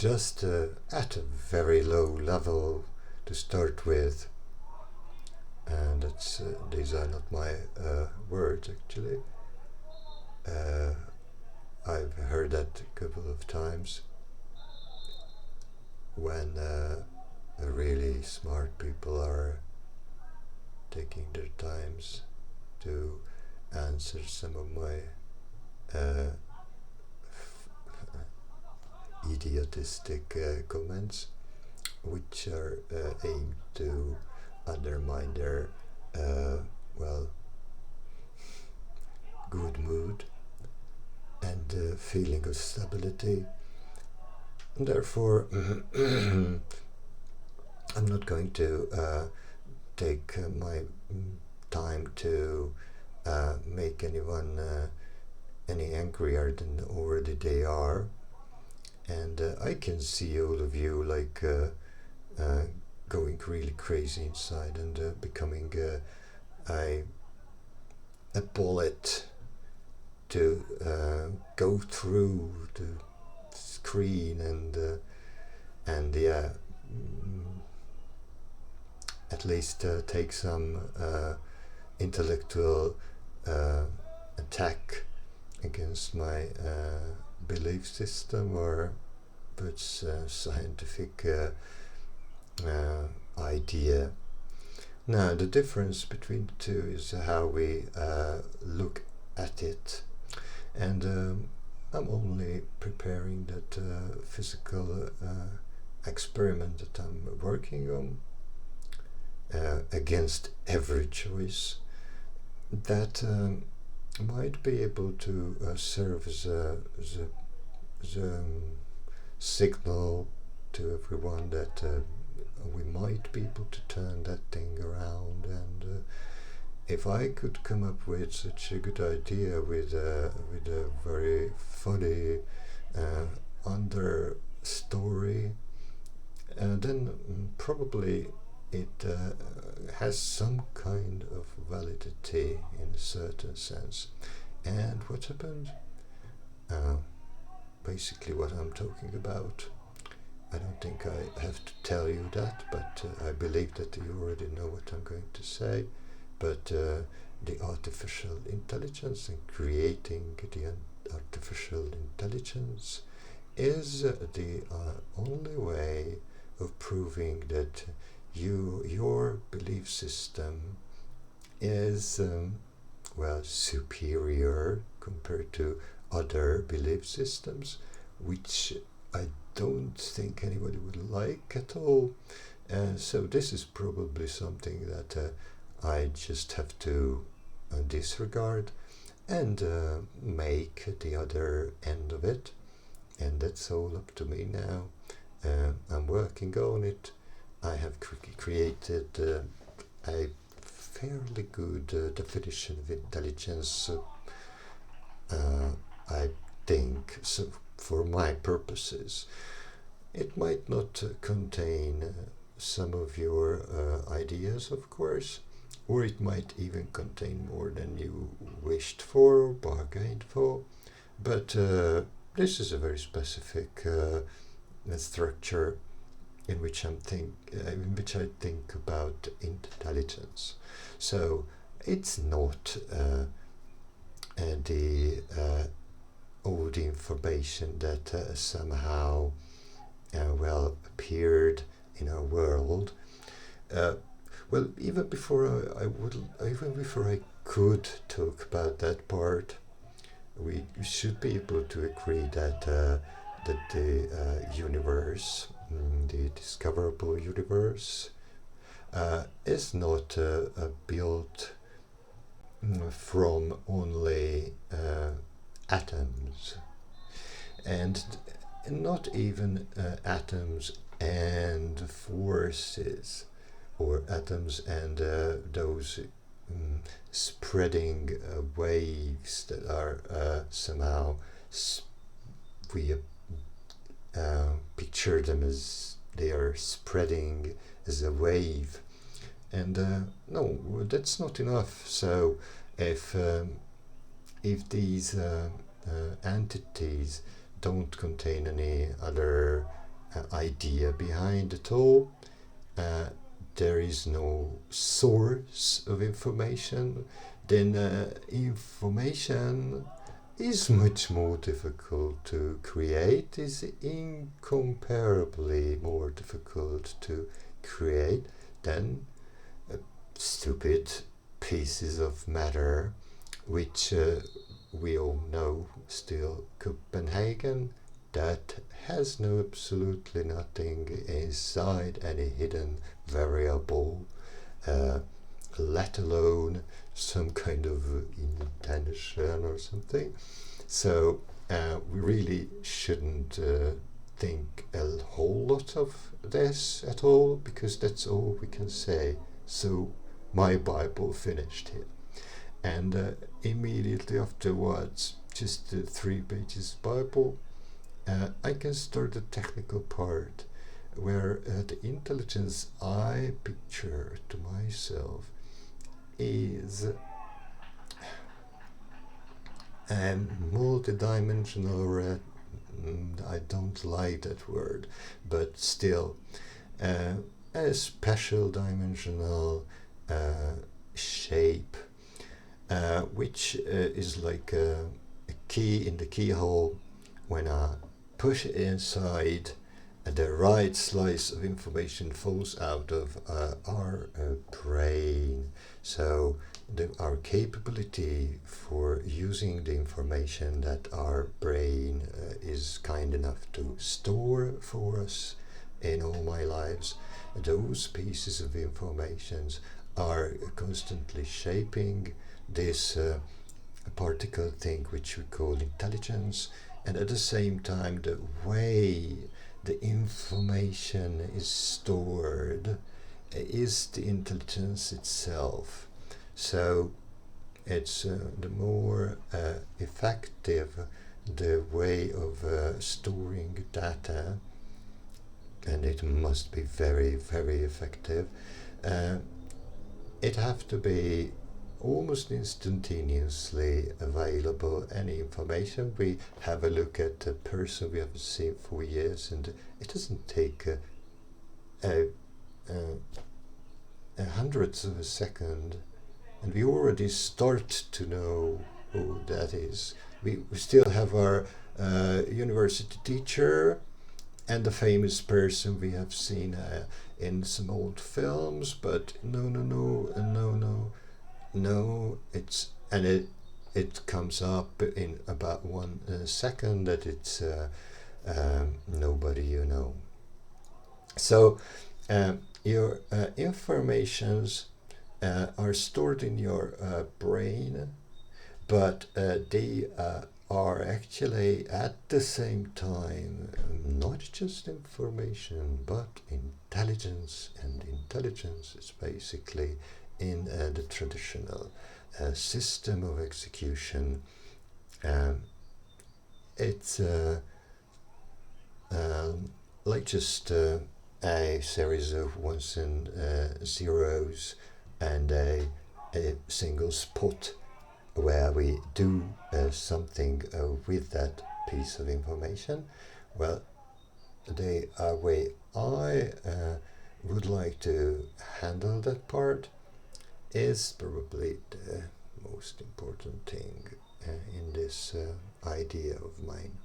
just at a very low level to start with, and these are not my words actually. I've heard that a couple of times when really smart people are taking their times to answer some of my idiotistic comments, which are aimed to undermine their good mood and feeling of stability. And therefore, I'm not going to take my time to make anyone any angrier than already they are. And I can see all of you like going really crazy inside and becoming a bullet to go through the screen and at least take some intellectual attack against my belief system or scientific idea. Now, the difference between the two is how we look at it, and I'm only preparing that physical experiment that I'm working on against every choice that might be able to serve as a signal to everyone that we might be able to turn that thing around. And if I could come up with such a good idea with a very funny understory, then probably it has some kind of validity in a certain sense. And what happened? Basically what I'm talking about. I don't think I have to tell you that, but I believe that you already know what I'm going to say. But the artificial intelligence and creating the artificial intelligence is the only way of proving that your belief system is superior compared to other belief systems, which I don't think anybody would like at all. So this is probably something that I just have to disregard and make the other end of it. And that's all up to me now. I'm working on it. I have created a fairly good definition of intelligence, I think, so for my purposes. It might not contain some of your ideas, of course, or it might even contain more than you wished for or bargained for, but this is a very specific structure in which I think about intelligence. So it's not the old information that somehow appeared in our world. Even before I could talk about that part, we should be able to agree that the universe, the discoverable universe, is not built from only atoms, and not even atoms and forces, or atoms and those spreading waves that are somehow we picture them as they are spreading as a wave. And no, that's not enough. So if these entities don't contain any other idea behind it all. There is no source of information, then information is much more difficult to create, is incomparably more difficult to create than stupid pieces of matter, which we all know still Copenhagen, that has no absolutely nothing inside any hidden variable, let alone some kind of intention or something. So we really shouldn't think a whole lot of this at all, because that's all we can say. So my Bible finished here. And immediately afterwards, just 3 pages Bible, I can start the technical part, where the intelligence I picture to myself is multidimensional. I don't like that word, but still, a special dimensional shape, which is like a key in the keyhole. When I push it inside, the right slice of information falls out of our brain. So our capability for using the information that our brain is kind enough to store for us in all my lives, those pieces of information are constantly shaping this particle thing which we call intelligence. And at the same time, the way the information is stored is the intelligence itself. So it's the more effective the way of storing data, and it must be very, very effective. It have to be almost instantaneously available. Any information, we have a look at a person we haven't seen for years, and it doesn't take a hundredth of a second, and we already start to know who that is. We still have our university teacher and the famous person we have seen in some old films, but no, it comes up in about 1 second that it's nobody you know. So your informations are stored in your brain, but they are actually at the same time not just information but intelligence, and intelligence is basically in the traditional system of execution. It's like just a series of ones and zeros and a single spot where we do something with that piece of information. Well, the way I would like to handle that part is probably the most important thing in this idea of mine.